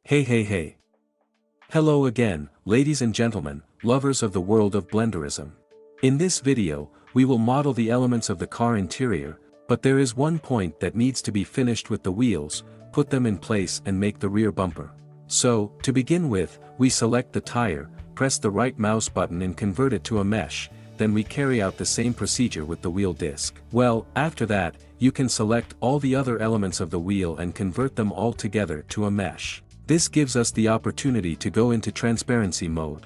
Hey. Hello again, ladies and gentlemen, lovers of the world of Blenderizm. In this video, we will model the elements of the car interior, but there is one point that needs to be finished with the wheels, put them in place and make the rear bumper. So, to begin with, we select the tire, press the right mouse button and convert it to a mesh, then we carry out the same procedure with the wheel disc. Well, after that, you can select all the other elements of the wheel and convert them all together to a mesh. This gives us the opportunity to go into transparency mode.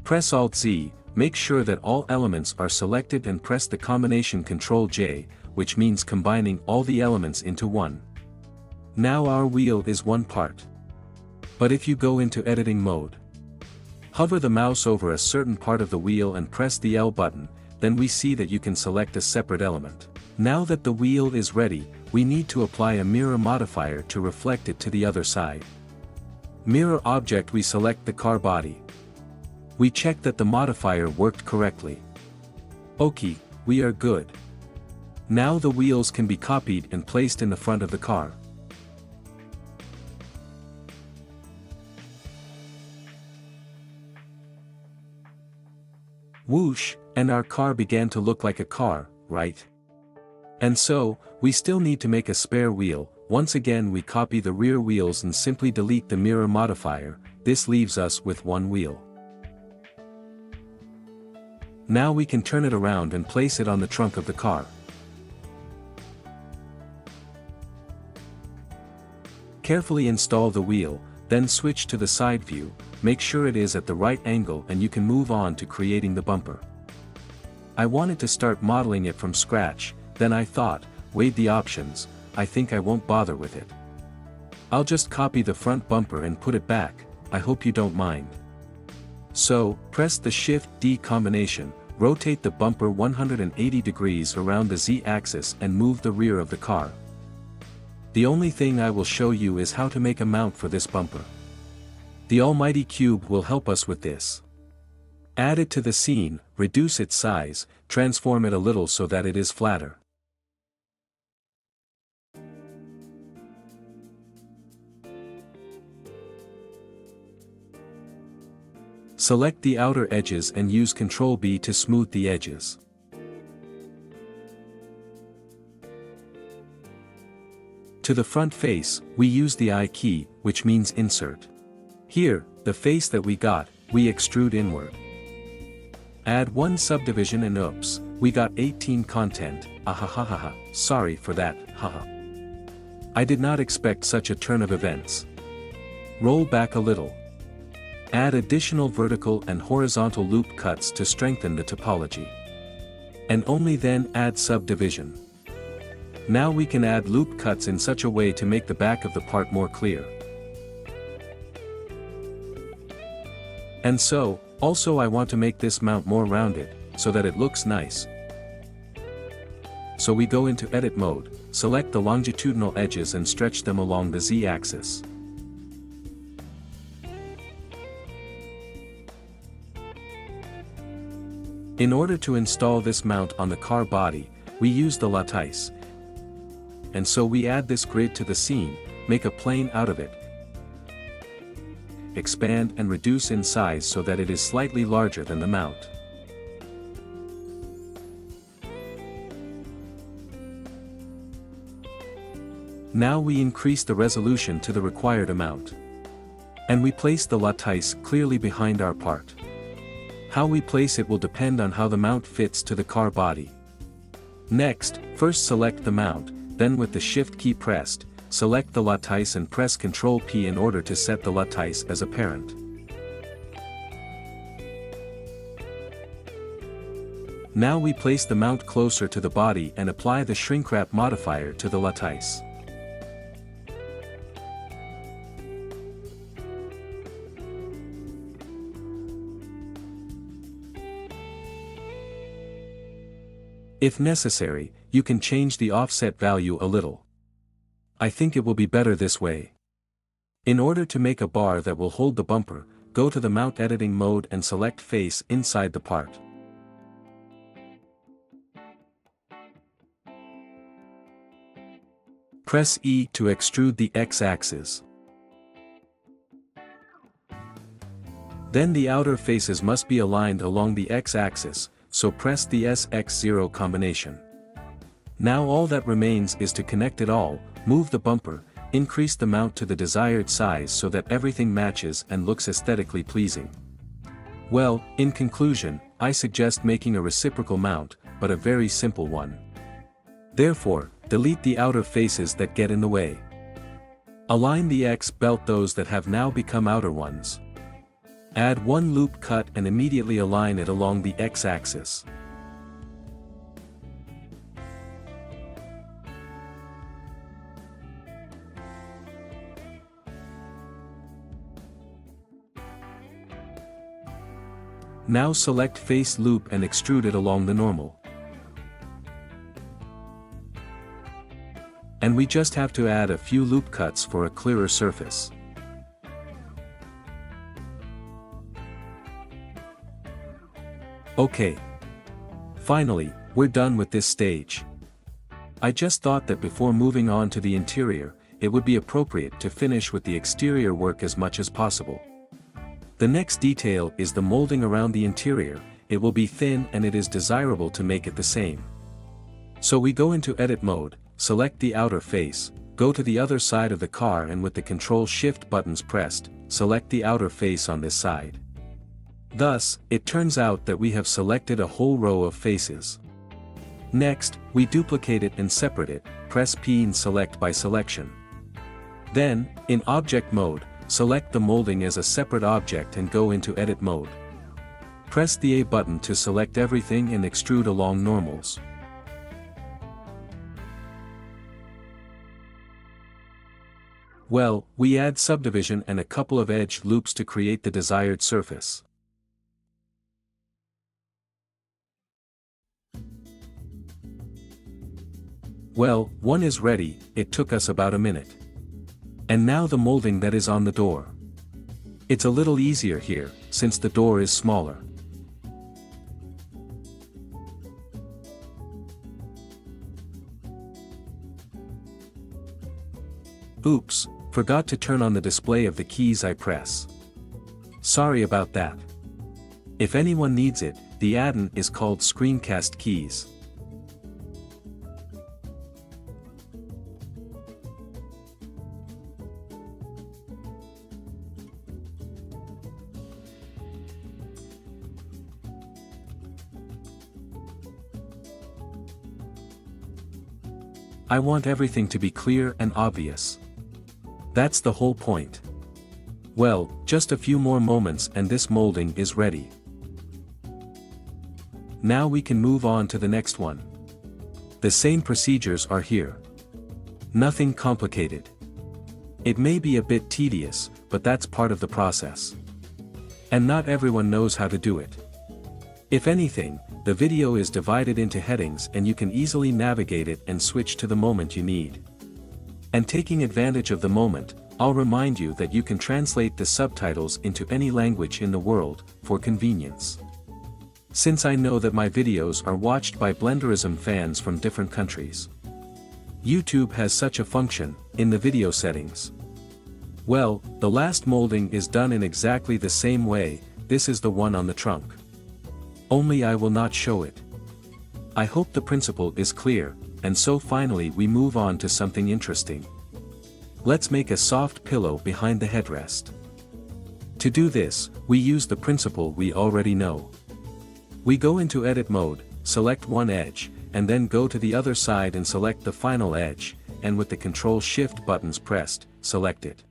Press Alt-Z, make sure that all elements are selected and press the combination Ctrl-J, which means combining all the elements into one. Now our wheel is one part. But if you go into editing mode, hover the mouse over a certain part of the wheel and press the L button, then we see that you can select a separate element. Now that the wheel is ready, we need to apply a mirror modifier to reflect it to the other side. Mirror object, we select the car body. We check that the modifier worked correctly. OK, we are good. Now the wheels can be copied and placed in the front of the car. Whoosh, and our car began to look like a car, right? And so, we still need to make a spare wheel. Once again we copy the rear wheels and simply delete the mirror modifier, this leaves us with one wheel. Now we can turn it around and place it on the trunk of the car. Carefully install the wheel, then switch to the side view, make sure it is at the right angle and you can move on to creating the bumper. I wanted to start modeling it from scratch, then I thought, weighed the options, I think I won't bother with it. I'll just copy the front bumper and put it back, I hope you don't mind. So, press the Shift-D combination, rotate the bumper 180 degrees around the Z-axis and move the rear of the car. The only thing I will show you is how to make a mount for this bumper. The almighty cube will help us with this. Add it to the scene, reduce its size, transform it a little so that it is flatter. Select the outer edges and use Ctrl-B to smooth the edges. To the front face, we use the I key, which means insert. Here, the face that we got, we extrude inward. Add one subdivision and oops, we got 18 content, ahahaha, sorry for that, haha. I did not expect such a turn of events. Roll back a little. Add additional vertical and horizontal loop cuts to strengthen the topology. And only then add subdivision. Now we can add loop cuts in such a way to make the back of the part more clear. And so, also I want to make this mount more rounded, so that it looks nice. So we go into edit mode, select the longitudinal edges and stretch them along the Z-axis. In order to install this mount on the car body, we use the lattice. And so we add this grid to the scene, make a plane out of it. Expand and reduce in size so that it is slightly larger than the mount. Now we increase the resolution to the required amount. And we place the lattice clearly behind our part. How we place it will depend on how the mount fits to the car body. Next, first select the mount, then with the Shift key pressed, select the lattice and press Ctrl-P in order to set the lattice as a parent. Now we place the mount closer to the body and apply the shrink-wrap modifier to the lattice. If necessary, you can change the offset value a little. I think it will be better this way. In order to make a bar that will hold the bumper, go to the mount editing mode and select face inside the part. Press E to extrude the X-axis. Then the outer faces must be aligned along the x-axis, so press the SX0 combination. Now all that remains is to connect it all, move the bumper, increase the mount to the desired size so that everything matches and looks aesthetically pleasing. Well, in conclusion, I suggest making a reciprocal mount, but a very simple one. Therefore, delete the outer faces that get in the way. Align the X belt those that have now become outer ones. Add one loop cut and immediately align it along the X-axis. Now select face loop and extrude it along the normal. And we just have to add a few loop cuts for a clearer surface. Okay. Finally, we're done with this stage. I just thought that before moving on to the interior, it would be appropriate to finish with the exterior work as much as possible. The next detail is the molding around the interior. It will be thin and it is desirable to make it the same. So we go into edit mode, select the outer face, go to the other side of the car and with the Ctrl-Shift buttons pressed, select the outer face on this side. Thus, it turns out that we have selected a whole row of faces. Next, we duplicate it and separate it, press P and select by selection. Then, in object mode, select the molding as a separate object and go into edit mode. Press the A button to select everything and extrude along normals. Well, we add subdivision and a couple of edge loops to create the desired surface. Well, one is ready, it took us about a minute. And now the molding that is on the door. It's a little easier here, since the door is smaller. Oops, forgot to turn on the display of the keys I press. Sorry about that. If anyone needs it, the add-on is called Screencast Keys. I want everything to be clear and obvious. That's the whole point. Well, just a few more moments and this molding is ready. Now we can move on to the next one. The same procedures are here. Nothing complicated. It may be a bit tedious, but that's part of the process. And not everyone knows how to do it. If anything, the video is divided into headings and you can easily navigate it and switch to the moment you need. And taking advantage of the moment, I'll remind you that you can translate the subtitles into any language in the world, for convenience. Since I know that my videos are watched by Blenderizm fans from different countries. YouTube has such a function, in the video settings. Well, the last molding is done in exactly the same way, this is the one on the trunk. Only I will not show it. I hope the principle is clear, and so finally we move on to something interesting. Let's make a soft pillow behind the headrest. To do this, we use the principle we already know. We go into edit mode, select one edge, and then go to the other side and select the final edge, and with the Ctrl-Shift buttons pressed, select it.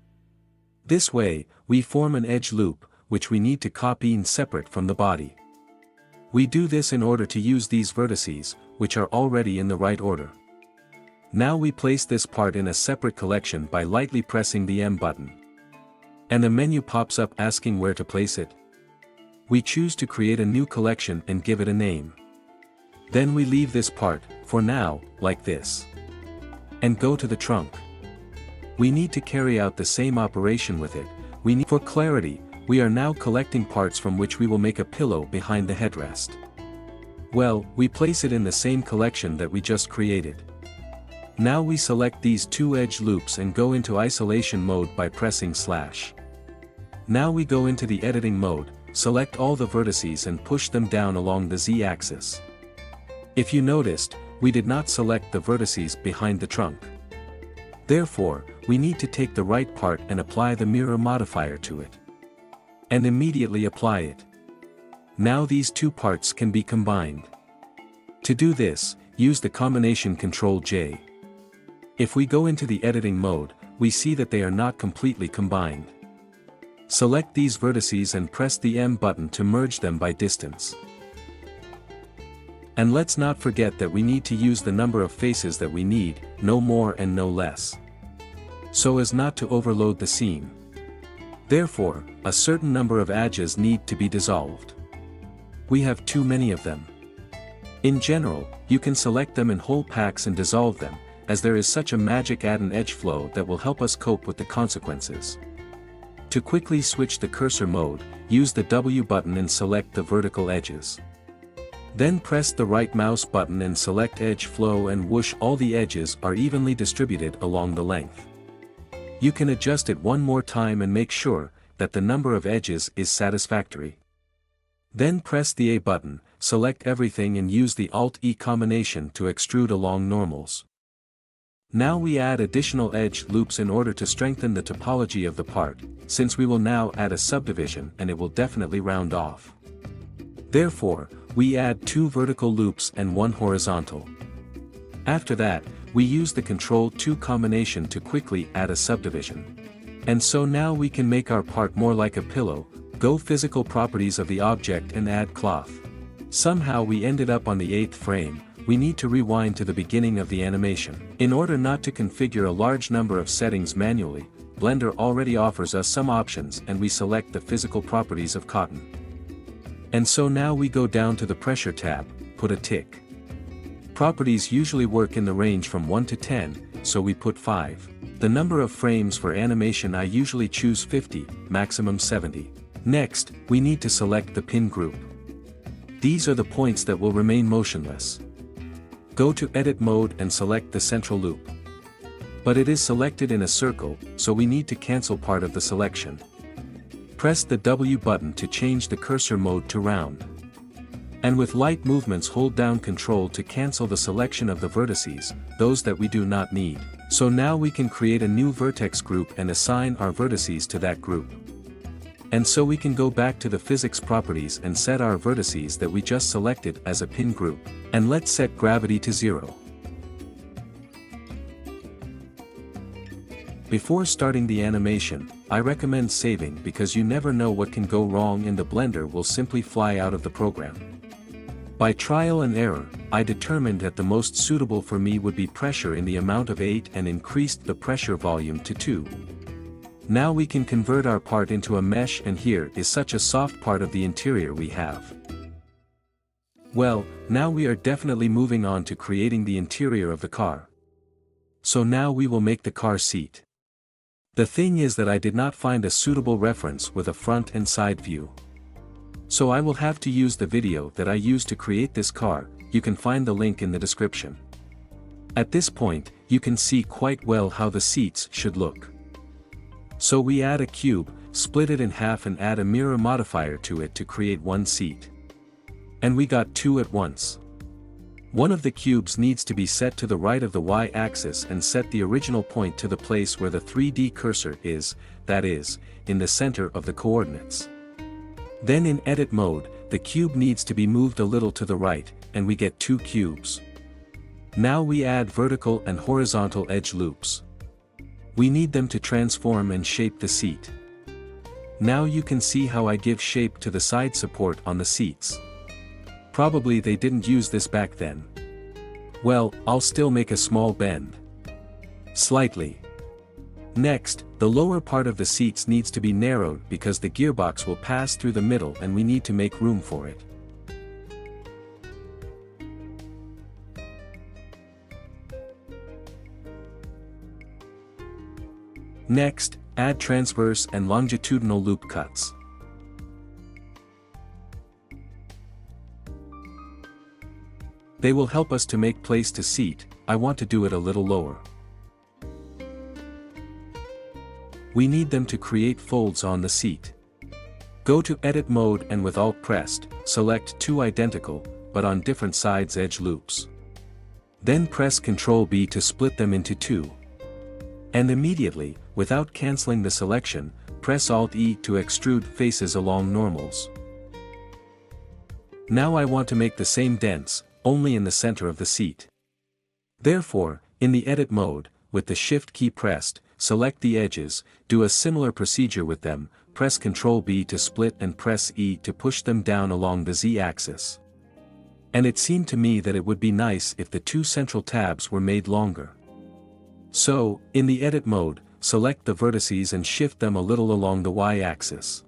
This way, we form an edge loop, which we need to copy and separate from the body. We do this in order to use these vertices, which are already in the right order. Now we place this part in a separate collection by lightly pressing the M button. And a menu pops up asking where to place it. We choose to create a new collection and give it a name. Then we leave this part, for now, like this. And go to the trunk. We need to carry out the same operation with it. For clarity, we are now collecting parts from which we will make a pillow behind the headrest. Well, we place it in the same collection that we just created. Now we select these two edge loops and go into isolation mode by pressing /. Now we go into the editing mode, select all the vertices and push them down along the Z-axis. If you noticed, we did not select the vertices behind the trunk. Therefore, we need to take the right part and apply the mirror modifier to it. And immediately apply it. Now these two parts can be combined. To do this, use the combination Ctrl J. If we go into the editing mode, we see that they are not completely combined. Select these vertices and press the M button to merge them by distance. And let's not forget that we need to use the number of faces that we need, no more and no less. So as not to overload the scene. Therefore, a certain number of edges need to be dissolved. We have too many of them. In general, you can select them in whole packs and dissolve them, as there is such a magic add an edge flow that will help us cope with the consequences. To quickly switch the cursor mode, use the W button and select the vertical edges. Then press the right mouse button and select Edge Flow and whoosh, all the edges are evenly distributed along the length. You can adjust it one more time and make sure that the number of edges is satisfactory. Then press the A button, select everything and use the Alt-E combination to extrude along normals. Now we add additional edge loops in order to strengthen the topology of the part, since we will now add a subdivision and it will definitely round off. Therefore, we add 2 vertical loops and 1 horizontal. After that, we use the Ctrl-2 combination to quickly add a subdivision. And so now we can make our part more like a pillow, go physical properties of the object and add cloth. Somehow we ended up on the 8th frame, we need to rewind to the beginning of the animation. In order not to configure a large number of settings manually, Blender already offers us some options and we select the physical properties of cotton. And so now we go down to the pressure tab, put a tick. Properties usually work in the range from 1 to 10, so we put 5. The number of frames for animation I usually choose 50, maximum 70. Next, we need to select the pin group. These are the points that will remain motionless. Go to edit mode and select the central loop. But it is selected in a circle, so we need to cancel part of the selection. Press the W button to change the cursor mode to round. And with light movements hold down Ctrl to cancel the selection of the vertices, those that we do not need. So now we can create a new vertex group and assign our vertices to that group. And so we can go back to the physics properties and set our vertices that we just selected as a pin group. And let's set gravity to 0. Before starting the animation, I recommend saving because you never know what can go wrong and the Blender will simply fly out of the program. By trial and error, I determined that the most suitable for me would be pressure in the amount of 8 and increased the pressure volume to 2. Now we can convert our part into a mesh and here is such a soft part of the interior we have. Well, now we are definitely moving on to creating the interior of the car. So now we will make the car seat. The thing is that I did not find a suitable reference with a front and side view. So I will have to use the video that I used to create this car, you can find the link in the description. At this point, you can see quite well how the seats should look. So we add a cube, split it in half and add a mirror modifier to it to create one seat. And we got 2 at once. One of the cubes needs to be set to the right of the y-axis and set the original point to the place where the 3D cursor is, that is, in the center of the coordinates. Then in edit mode, the cube needs to be moved a little to the right, and we get 2 cubes. Now we add vertical and horizontal edge loops. We need them to transform and shape the seat. Now you can see how I give shape to the side support on the seats. Probably they didn't use this back then. Well, I'll still make a small bend. Slightly. Next, the lower part of the seats needs to be narrowed because the gearbox will pass through the middle and we need to make room for it. Next, add transverse and longitudinal loop cuts. They will help us to make place to seat. I want to do it a little lower. We need them to create folds on the seat. Go to Edit mode and with Alt pressed, select two identical, but on different sides edge loops. Then press Ctrl B to split them into two. And immediately, without cancelling the selection, press Alt E to extrude faces along normals. Now I want to make the same dents, only in the center of the seat. Therefore, in the Edit mode, with the Shift key pressed, select the edges, do a similar procedure with them, press Ctrl B to split and press E to push them down along the Z-axis. And it seemed to me that it would be nice if the two central tabs were made longer. So, in the Edit mode, select the vertices and shift them a little along the Y-axis.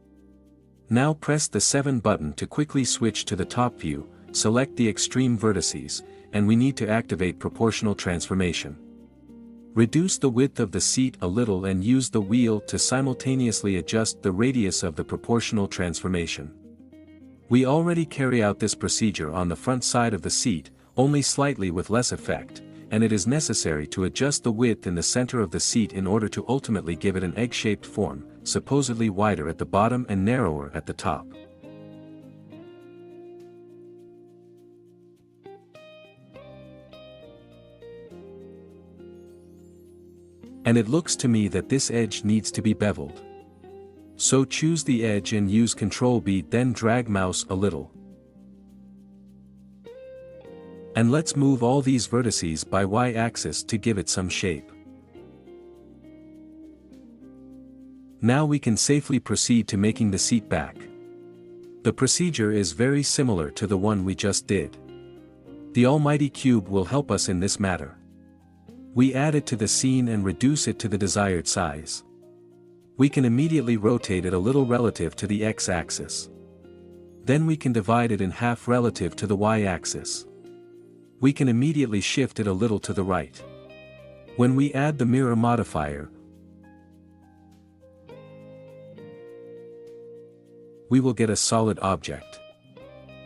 Now press the 7 button to quickly switch to the top view, select the extreme vertices, and we need to activate proportional transformation. Reduce the width of the seat a little and use the wheel to simultaneously adjust the radius of the proportional transformation. We already carry out this procedure on the front side of the seat, only slightly with less effect, and it is necessary to adjust the width in the center of the seat in order to ultimately give it an egg-shaped form, supposedly wider at the bottom and narrower at the top. And it looks to me that this edge needs to be beveled. So choose the edge and use Ctrl B, then drag mouse a little. And let's move all these vertices by Y-axis to give it some shape. Now we can safely proceed to making the seat back. The procedure is very similar to the one we just did. The almighty cube will help us in this matter. We add it to the scene and reduce it to the desired size. We can immediately rotate it a little relative to the X-axis. Then we can divide it in half relative to the Y-axis. We can immediately shift it a little to the right. When we add the mirror modifier, we will get a solid object.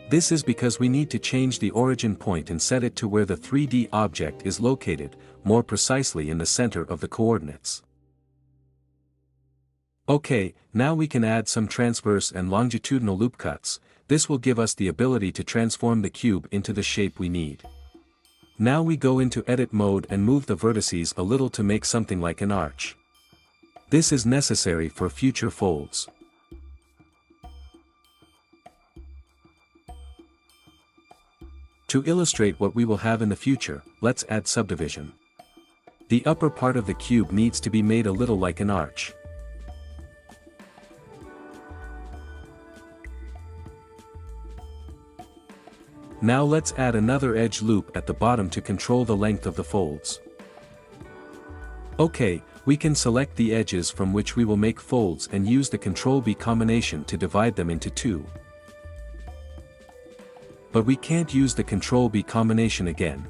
This is because we need to change the origin point and set it to where the 3D object is located, more precisely in the center of the coordinates. Okay, now we can add some transverse and longitudinal loop cuts. This will give us the ability to transform the cube into the shape we need. Now we go into Edit mode and move the vertices a little to make something like an arch. This is necessary for future folds. To illustrate what we will have in the future, let's add subdivision. The upper part of the cube needs to be made a little like an arch. Now let's add another edge loop at the bottom to control the length of the folds. Okay, we can select the edges from which we will make folds and use the Ctrl B combination to divide them into two. But we can't use the Ctrl B combination again.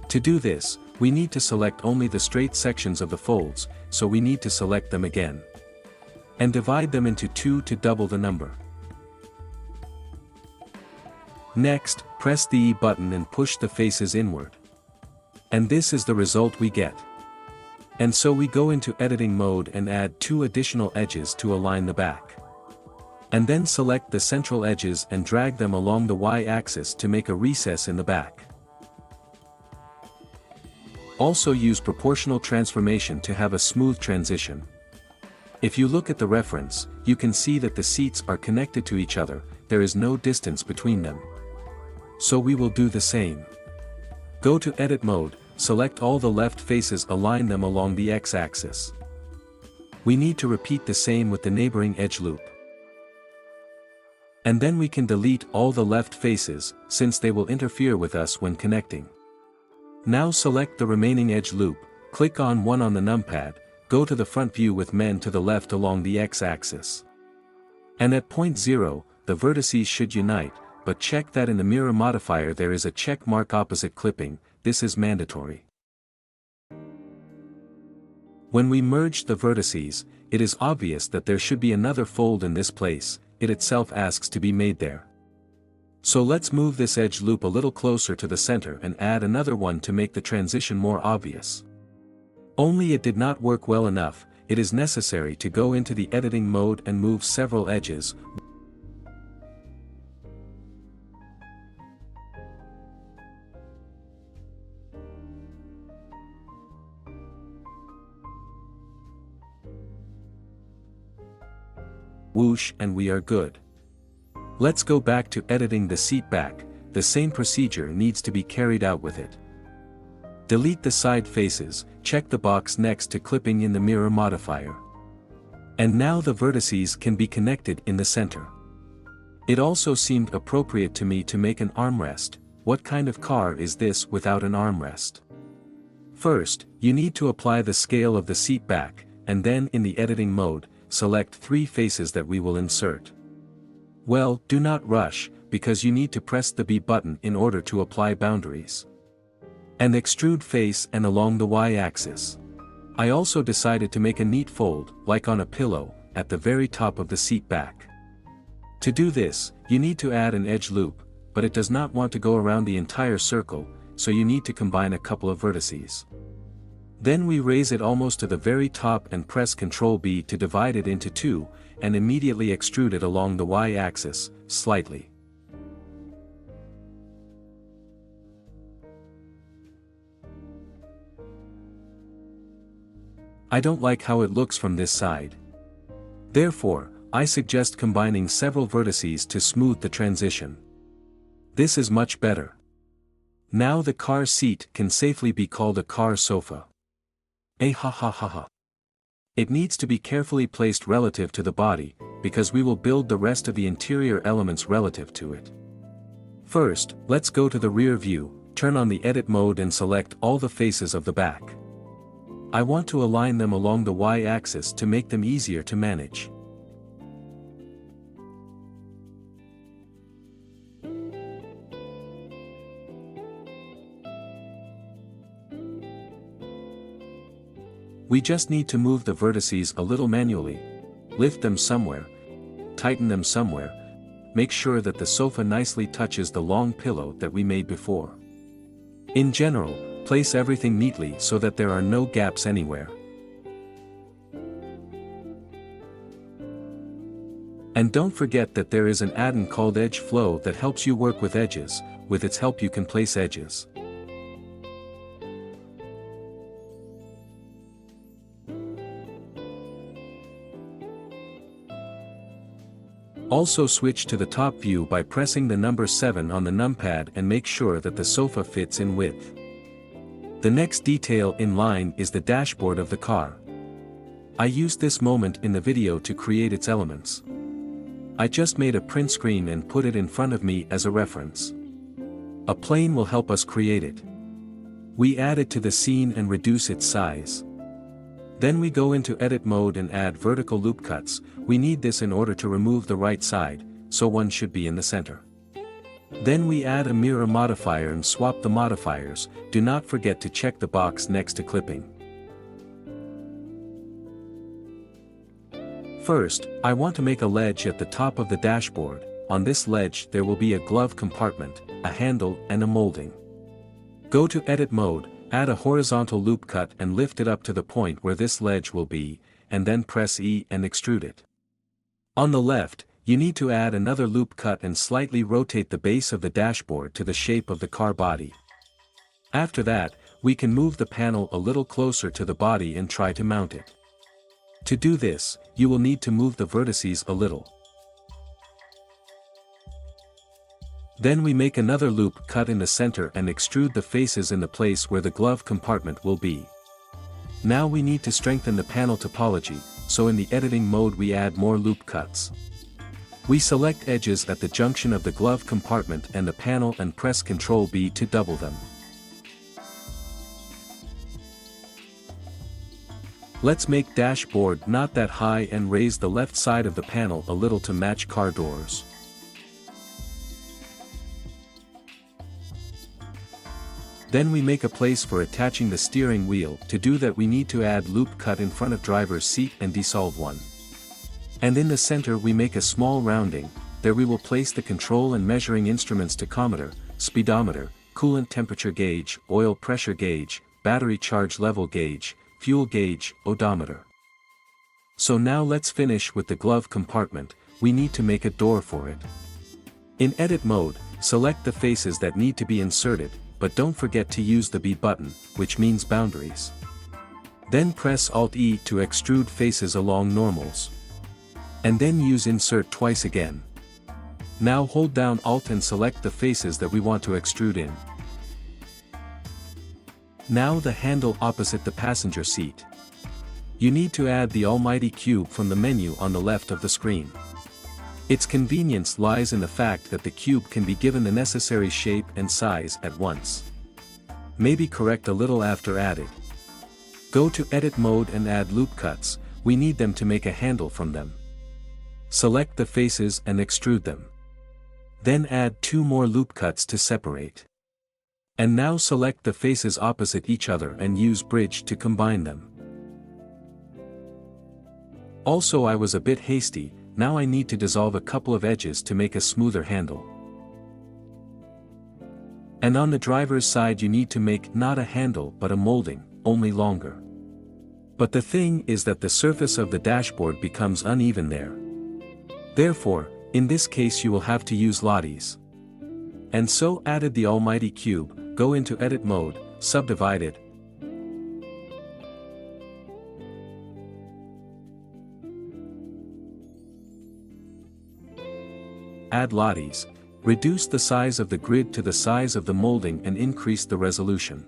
To do this, we need to select only the straight sections of the folds, so we need to select them again. And divide them into two to double the number. Next, press the E button and push the faces inward. And this is the result we get. And so we go into editing mode and add two additional edges to align the back. And then select the central edges and drag them along the Y-axis to make a recess in the back. Also use proportional transformation to have a smooth transition. If you look at the reference, you can see that the seats are connected to each other, there is no distance between them. So we will do the same. Go to Edit mode, select all the left faces, align them along the X-axis. We need to repeat the same with the neighboring edge loop. And then we can delete all the left faces, since they will interfere with us when connecting. Now select the remaining edge loop, click on one on the numpad, go to the front view with men to the left along the X-axis. And at point 0, the vertices should unite, but check that in the mirror modifier there is a check mark opposite clipping, this is mandatory. When we merge the vertices, it is obvious that there should be another fold in this place, it itself asks to be made there. So let's move this edge loop a little closer to the center and add another one to make the transition more obvious. Only it did not work well enough, it is necessary to go into the editing mode and move several edges. Whoosh, and we are good. Let's go back to editing the seat back. The same procedure needs to be carried out with it. Delete the side faces, check the box next to clipping in the mirror modifier. And now the vertices can be connected in the center. It also seemed appropriate to me to make an armrest. What kind of car is this without an armrest? First, you need to apply the scale of the seat back, and then in the editing mode, select 3 faces that we will insert. Well, do not rush, because you need to press the B button in order to apply boundaries. And extrude face and along the Y-axis. I also decided to make a neat fold, like on a pillow, at the very top of the seat back. To do this, you need to add an edge loop, but it does not want to go around the entire circle, so you need to combine a couple of vertices. Then we raise it almost to the very top and press Ctrl B to divide it into 2, and immediately extrude it along the Y-axis, slightly. I don't like how it looks from this side. Therefore, I suggest combining several vertices to smooth the transition. This is much better. Now the car seat can safely be called a car sofa. Ha ha ha ha. It needs to be carefully placed relative to the body, because we will build the rest of the interior elements relative to it. First, let's go to the rear view, turn on the edit mode and select all the faces of the back. I want to align them along the Y-axis to make them easier to manage. We just need to move the vertices a little manually, lift them somewhere, tighten them somewhere, make sure that the sofa nicely touches the long pillow that we made before. In general, place everything neatly so that there are no gaps anywhere. And don't forget that there is an add-on called Edge Flow that helps you work with edges. With its help you can place edges. Also switch to the top view by pressing the number 7 on the numpad and make sure that the sofa fits in width. The next detail in line is the dashboard of the car. I used this moment in the video to create its elements. I just made a print screen and put it in front of me as a reference. A plane will help us create it. We add it to the scene and reduce its size. Then we go into edit mode and add vertical loop cuts. We need this in order to remove the right side, so one should be in the center. Then we add a mirror modifier and swap the modifiers. Do not forget to check the box next to clipping. First, I want to make a ledge at the top of the dashboard. On this ledge there will be a glove compartment, a handle and a molding. Go to edit mode, add a horizontal loop cut and lift it up to the point where this ledge will be, and then press E and extrude it. On the left, you need to add another loop cut and slightly rotate the base of the dashboard to the shape of the car body. After that, we can move the panel a little closer to the body and try to mount it. To do this, you will need to move the vertices a little. Then we make another loop cut in the center and extrude the faces in the place where the glove compartment will be. Now we need to strengthen the panel topology, so in the editing mode we add more loop cuts. We select edges at the junction of the glove compartment and the panel and press Ctrl B to double them. Let's make dashboard not that high and raise the left side of the panel a little to match car doors. Then we make a place for attaching the steering wheel. To do that we need to add loop cut in front of driver's seat and dissolve one. And in the center we make a small rounding. There we will place the control and measuring instruments: tachometer, speedometer, coolant temperature gauge, oil pressure gauge, battery charge level gauge, fuel gauge, odometer. So now let's finish with the glove compartment. We need to make a door for it. In edit mode, select the faces that need to be inserted, but don't forget to use the B button, which means boundaries. Then press Alt-E to extrude faces along normals. And then use insert twice again. Now hold down Alt and select the faces that we want to extrude in. Now the handle opposite the passenger seat. You need to add the almighty cube from the menu on the left of the screen. Its convenience lies in the fact that the cube can be given the necessary shape and size at once. Maybe correct a little after added. Go to edit mode and add loop cuts. We need them to make a handle from them. Select the faces and extrude them. Then add 2 more loop cuts to separate. And now select the faces opposite each other and use bridge to combine them. Also, I was a bit hasty. Now I need to dissolve a couple of edges to make a smoother handle. And on the driver's side you need to make not a handle but a molding, only longer. But the thing is that the surface of the dashboard becomes uneven there. Therefore, in this case you will have to use lattice. And so added the almighty cube, go into edit mode, subdivide it. Add lattice, reduce the size of the grid to the size of the molding and increase the resolution.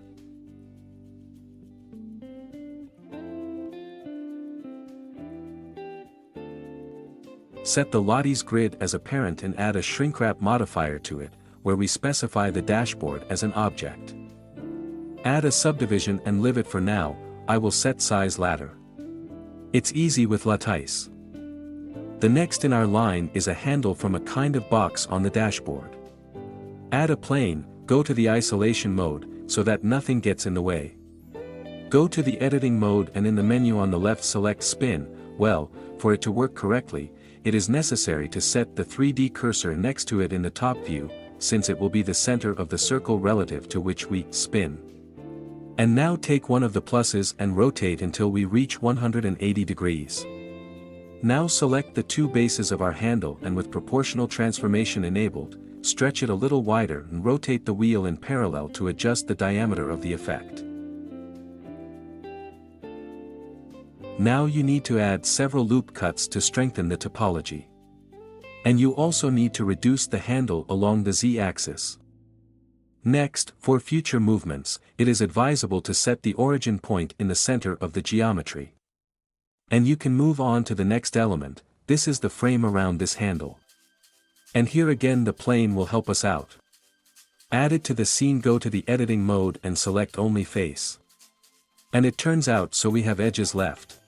Set the lattice grid as a parent and add a shrink-wrap modifier to it, where we specify the dashboard as an object. Add a subdivision and leave it for now. I will set size ladder. It's easy with lattice. The next in our line is a handle from a kind of box on the dashboard. Add a plane, go to the isolation mode, so that nothing gets in the way. Go to the editing mode and in the menu on the left select spin. Well, for it to work correctly, it is necessary to set the 3D cursor next to it in the top view, since it will be the center of the circle relative to which we spin. And now take one of the pluses and rotate until we reach 180 degrees. Now select the 2 bases of our handle and with proportional transformation enabled, stretch it a little wider and rotate the wheel in parallel to adjust the diameter of the effect. Now you need to add several loop cuts to strengthen the topology. And you also need to reduce the handle along the Z-axis. Next, for future movements, it is advisable to set the origin point in the center of the geometry. And you can move on to the next element. This is the frame around this handle. And here again the plane will help us out. Add it to the scene, go to the editing mode and select only face. And it turns out so we have edges left.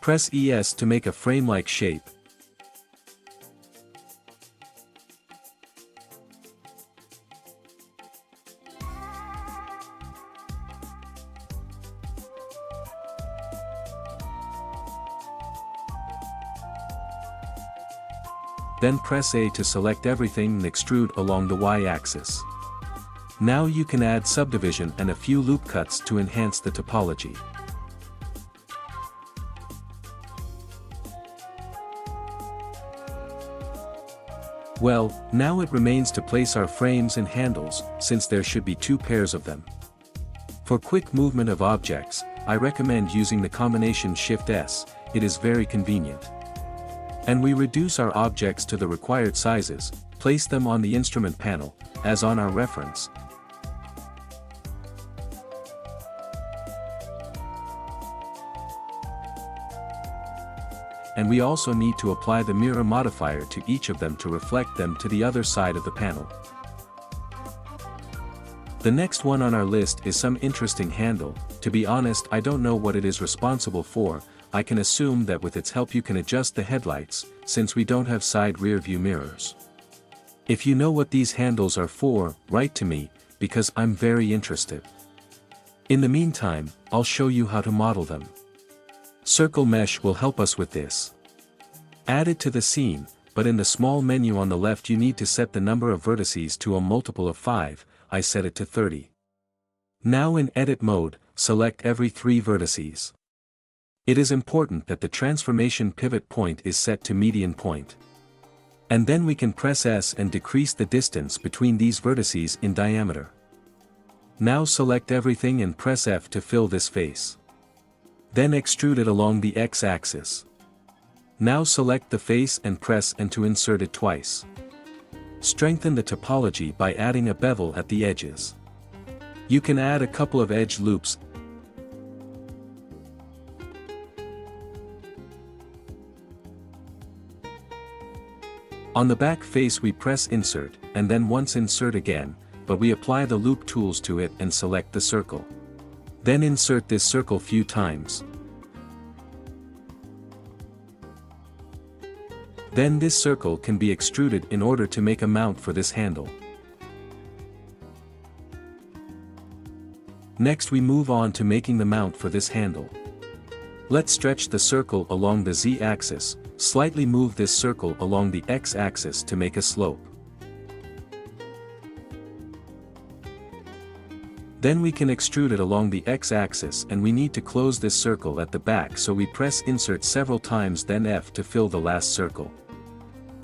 Press ES to make a frame-like shape. Then press A to select everything and extrude along the Y-axis. Now you can add subdivision and a few loop cuts to enhance the topology. Well, now it remains to place our frames and handles, since there should be 2 pairs of them. For quick movement of objects, I recommend using the combination Shift-S, it is very convenient. And we reduce our objects to the required sizes, place them on the instrument panel, as on our reference. And we also need to apply the mirror modifier to each of them to reflect them to the other side of the panel. The next one on our list is some interesting handle. To be honest, I don't know what it is responsible for. I can assume that with its help you can adjust the headlights, since we don't have side rear view mirrors. If you know what these handles are for, write to me, because I'm very interested. In the meantime, I'll show you how to model them. Circle Mesh will help us with this. Add it to the scene, but in the small menu on the left you need to set the number of vertices to a multiple of 5, I set it to 30. Now in edit mode, select every 3 vertices. It is important that the transformation pivot point is set to median point. And then we can press S and decrease the distance between these vertices in diameter. Now select everything and press F to fill this face. Then extrude it along the X-axis. Now select the face and press N to insert it twice. Strengthen the topology by adding a bevel at the edges. You can add a couple of edge loops. On the back face we press Insert, and then once Insert again, but we apply the loop tools to it and select the circle. Then insert this circle few times. Then this circle can be extruded in order to make a mount for this handle. Next we move on to making the mount for this handle. Let's stretch the circle along the Z-axis, slightly move this circle along the X-axis to make a slope. Then we can extrude it along the X-axis and we need to close this circle at the back, so we press Insert several times then F to fill the last circle.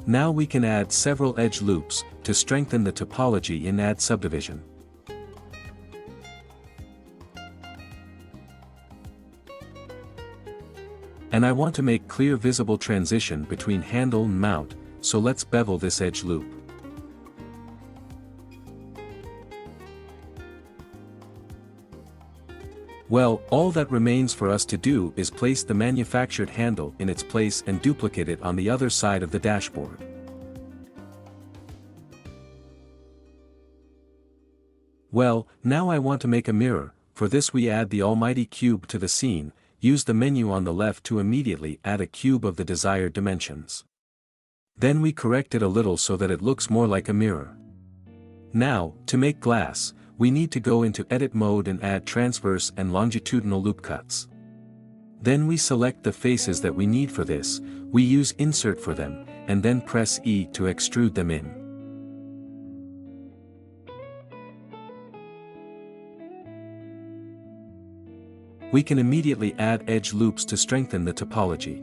Now we can add several edge loops, to strengthen the topology in Add Subdivision. And I want to make clear visible transition between handle and mount, so let's bevel this edge loop. Well, all that remains for us to do is place the manufactured handle in its place and duplicate it on the other side of the dashboard. Well, now I want to make a mirror. For this we add the almighty cube to the scene. Use the menu on the left to immediately add a cube of the desired dimensions. Then we correct it a little so that it looks more like a mirror. Now, to make glass, we need to go into Edit mode and add transverse and longitudinal loop cuts. Then we select the faces that we need for this, we use Insert for them, and then press E to extrude them in. We can immediately add edge loops to strengthen the topology.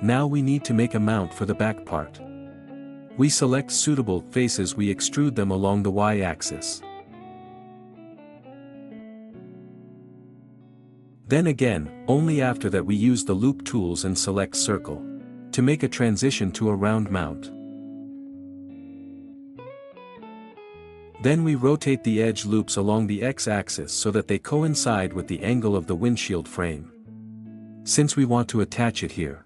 Now we need to make a mount for the back part. We select suitable faces, we extrude them along the Y-axis. Then again, only after that we use the loop tools and select circle, to make a transition to a round mount. Then we rotate the edge loops along the X-axis so that they coincide with the angle of the windshield frame, since we want to attach it here.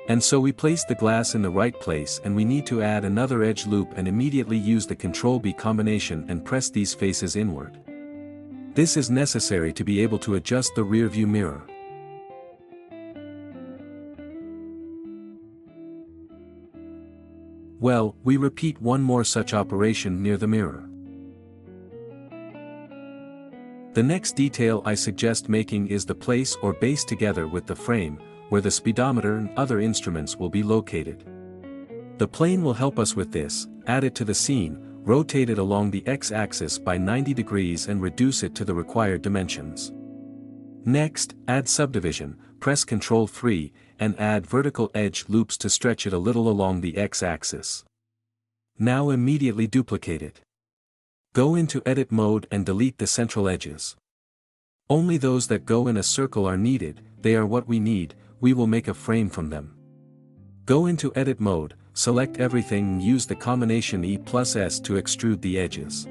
And so we place the glass in the right place, and we need to add another edge loop and immediately use the Ctrl-B combination and press these faces inward. This is necessary to be able to adjust the rear view mirror. Well, we repeat one more such operation near the mirror. The next detail I suggest making is the place or base together with the frame, where the speedometer and other instruments will be located. The plane will help us with this. Add it to the scene, rotate it along the X-axis by 90 degrees and reduce it to the required dimensions. Next, add subdivision, press Ctrl 3, and add vertical edge loops to stretch it a little along the X-axis. Now immediately duplicate it. Go into Edit mode and delete the central edges. Only those that go in a circle are needed, they are what we need, we will make a frame from them. Go into Edit mode, select everything and use the combination E+S to extrude the edges.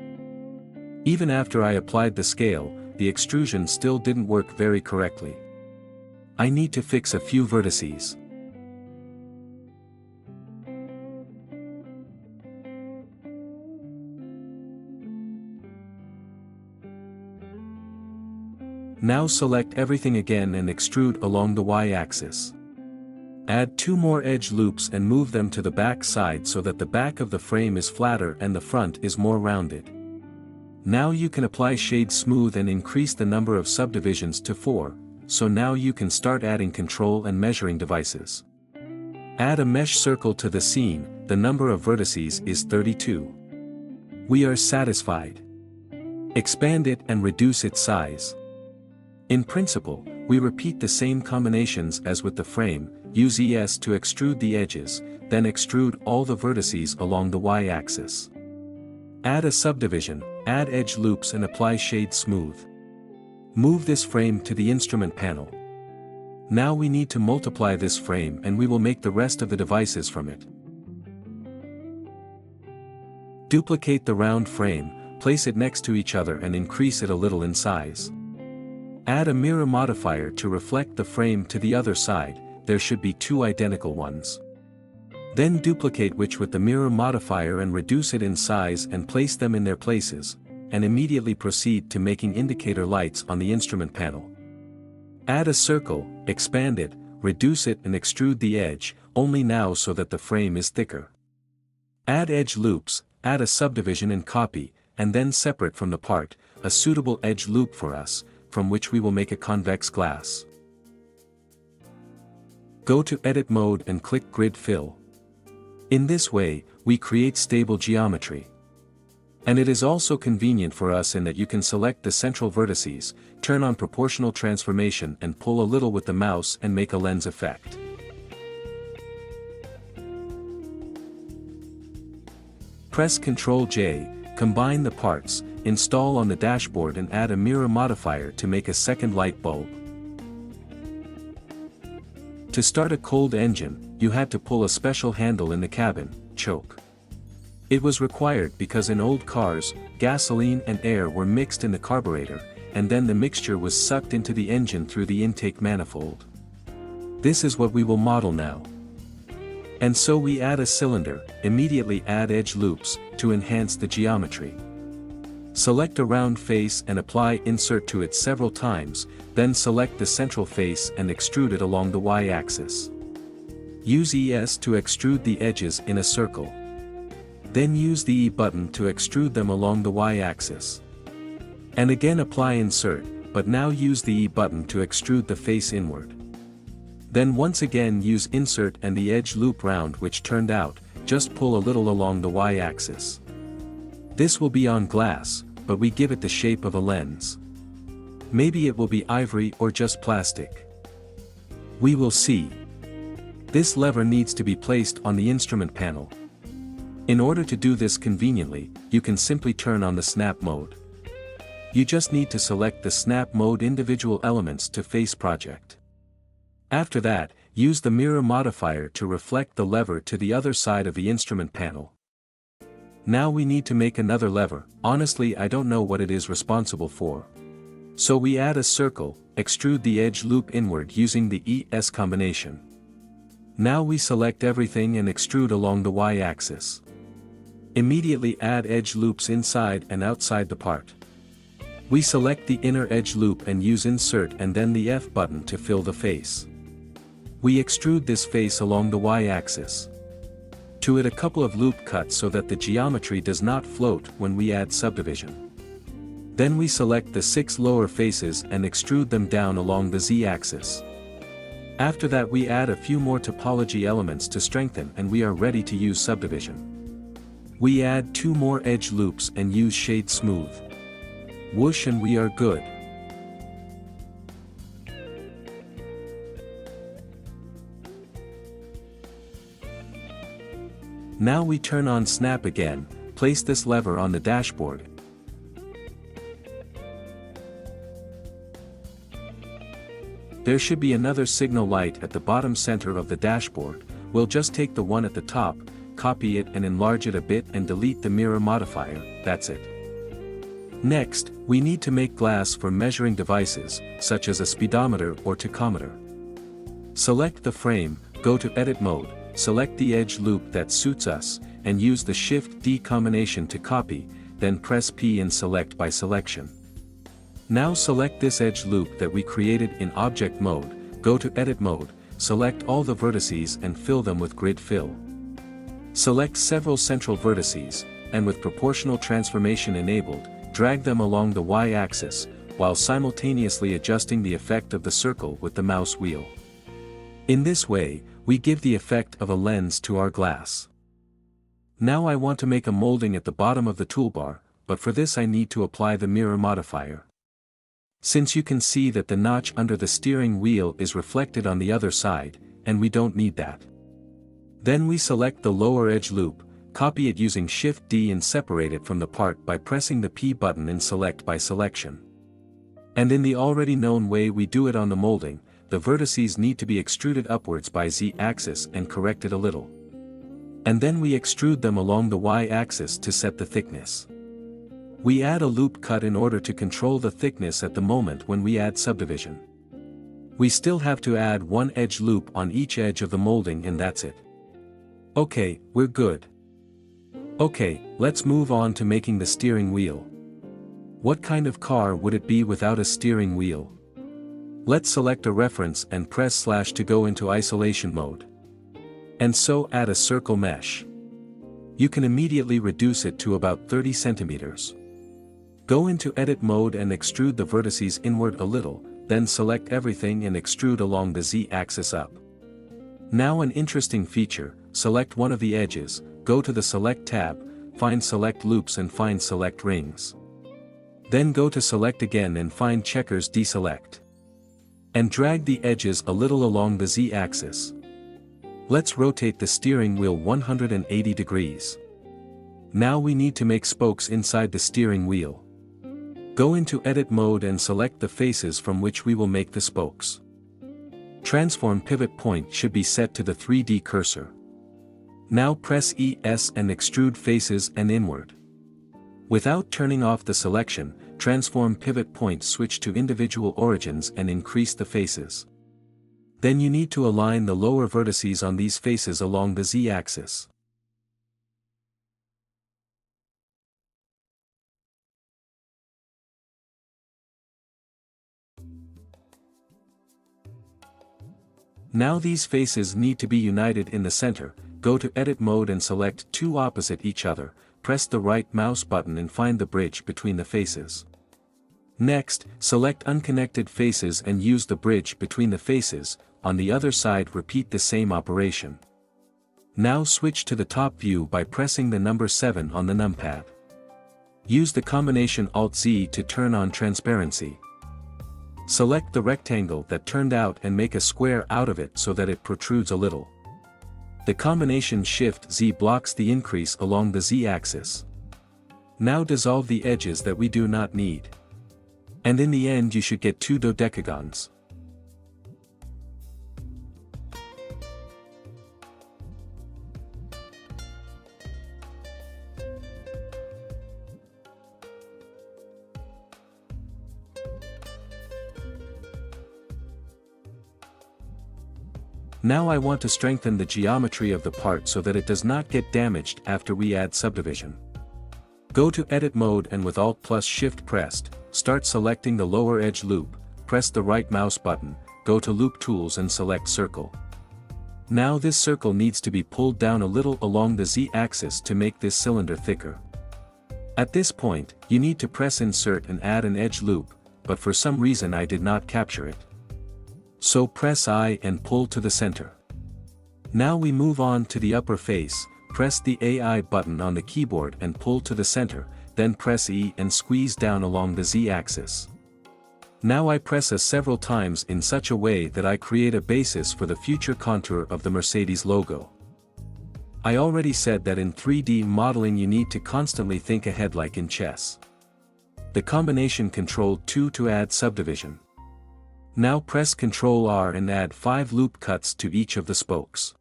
Even after I applied the scale, the extrusion still didn't work very correctly. I need to fix a few vertices. Now select everything again and extrude along the Y-axis. Add 2 more edge loops and move them to the back side so that the back of the frame is flatter and the front is more rounded. Now you can apply Shade Smooth and increase the number of subdivisions to 4, so now you can start adding control and measuring devices. Add a mesh circle to the scene, the number of vertices is 32. We are satisfied. Expand it and reduce its size. In principle, we repeat the same combinations as with the frame, use ES to extrude the edges, then extrude all the vertices along the y-axis. Add a subdivision, add edge loops and apply shade smooth. Move this frame to the instrument panel. Now we need to multiply this frame and we will make the rest of the devices from it. Duplicate the round frame, place it next to each other and increase it a little in size. Add a mirror modifier to reflect the frame to the other side, there should be two identical ones. Then duplicate which with the mirror modifier and reduce it in size and place them in their places, and immediately proceed to making indicator lights on the instrument panel. Add a circle, expand it, reduce it and extrude the edge, only now so that the frame is thicker. Add edge loops, add a subdivision and copy, and then separate from the part, a suitable edge loop for us, from which we will make a convex glass. Go to Edit mode and click Grid Fill. In this way, we create stable geometry. And it is also convenient for us in that you can select the central vertices, turn on proportional transformation and pull a little with the mouse and make a lens effect. Press Ctrl J, combine the parts, install on the dashboard and add a mirror modifier to make a second light bulb. To start a cold engine, you had to pull a special handle in the cabin, choke. It was required because in old cars, gasoline and air were mixed in the carburetor, and then the mixture was sucked into the engine through the intake manifold. This is what we will model now. And so we add a cylinder, immediately add edge loops, to enhance the geometry. Select a round face and apply insert to it several times, then select the central face and extrude it along the y-axis. Use ES to extrude the edges in a circle. Then use the E button to extrude them along the y-axis. And again apply insert, but now use the E button to extrude the face inward. Then once again use insert and the edge loop round which turned out, just pull a little along the y-axis. This will be on glass, but we give it the shape of a lens. Maybe it will be ivory or just plastic. We will see. This lever needs to be placed on the instrument panel. In order to do this conveniently, you can simply turn on the snap mode. You just need to select the snap mode individual elements to face project. After that, use the mirror modifier to reflect the lever to the other side of the instrument panel. Now we need to make another lever, honestly I don't know what it is responsible for. So we add a circle, extrude the edge loop inward using the ES combination. Now we select everything and extrude along the y-axis. Immediately add edge loops inside and outside the part. We select the inner edge loop and use insert and then the F button to fill the face. We extrude this face along the y-axis. To it a couple of loop cuts so that the geometry does not float when we add subdivision. Then we select the 6 lower faces and extrude them down along the z-axis. After that we add a few more topology elements to strengthen and we are ready to use subdivision. We add 2 more edge loops and use shade smooth. Whoosh and we are good. Now we turn on snap again, place this lever on the dashboard. There should be another signal light at the bottom center of the dashboard. We'll just take the one at the top, copy it and enlarge it a bit and delete the mirror modifier, that's it. Next, we need to make glass for measuring devices, such as a speedometer or tachometer. Select the frame, go to Edit mode, select the edge loop that suits us, and use the Shift-D combination to copy, then press P and select by selection. Now select this edge loop that we created in Object mode, go to Edit mode, select all the vertices and fill them with Grid Fill. Select several central vertices, and with proportional transformation enabled, drag them along the y-axis, while simultaneously adjusting the effect of the circle with the mouse wheel. In this way, we give the effect of a lens to our glass. Now I want to make a molding at the bottom of the toolbar, but for this I need to apply the mirror modifier. Since you can see that the notch under the steering wheel is reflected on the other side, and we don't need that. Then we select the lower edge loop, copy it using Shift D and separate it from the part by pressing the P button in Select by Selection. And in the already known way we do it on the molding, the vertices need to be extruded upwards by Z-axis and corrected a little. And then we extrude them along the Y-axis to set the thickness. We add a loop cut in order to control the thickness at the moment when we add subdivision. We still have to add one edge loop on each edge of the molding and that's it. Okay, we're good. Okay, let's move on to making the steering wheel. What kind of car would it be without a steering wheel? Let's select a reference and press slash to go into isolation mode. And so add a circle mesh. You can immediately reduce it to about 30 centimeters. Go into edit mode and extrude the vertices inward a little, then select everything and extrude along the Z-axis up. Now an interesting feature, select one of the edges, go to the Select tab, find Select Loops and find Select Rings. Then go to Select again and find Checkers deselect. And drag the edges a little along the Z-axis. Let's rotate the steering wheel 180 degrees. Now we need to make spokes inside the steering wheel. Go into edit mode and select the faces from which we will make the spokes. Transform pivot point should be set to the 3D cursor. Now press ES and extrude faces and inward. Without turning off the selection, transform pivot point switch to individual origins and increase the faces. Then you need to align the lower vertices on these faces along the Z-axis. Now these faces need to be united in the center, go to edit mode and select two opposite each other, press the right mouse button and find the bridge between the faces. Next, select unconnected faces and use the bridge between the faces, on the other side repeat the same operation. Now switch to the top view by pressing the number 7 on the numpad. Use the combination Alt-Z to turn on transparency. Select the rectangle that turned out and make a square out of it so that it protrudes a little. The combination Shift-Z blocks the increase along the Z-axis. Now dissolve the edges that we do not need. And in the end you should get two dodecagons. Now I want to strengthen the geometry of the part so that it does not get damaged after we add subdivision. Go to edit mode and with Alt plus Shift pressed, start selecting the lower edge loop, press the right mouse button, go to loop tools and select circle. Now this circle needs to be pulled down a little along the Z-axis to make this cylinder thicker. At this point, you need to press insert and add an edge loop, but for some reason I did not capture it. So press I and pull to the center. Now we move on to the upper face, press the AI button on the keyboard and pull to the center, then press E and squeeze down along the Z-axis. Now I press A several times in such a way that I create a basis for the future contour of the Mercedes logo. I already said that in 3D modeling you need to constantly think ahead like in chess. The combination Ctrl+2 to add subdivision. Now press Ctrl+R and add 5 loop cuts to each of the spokes.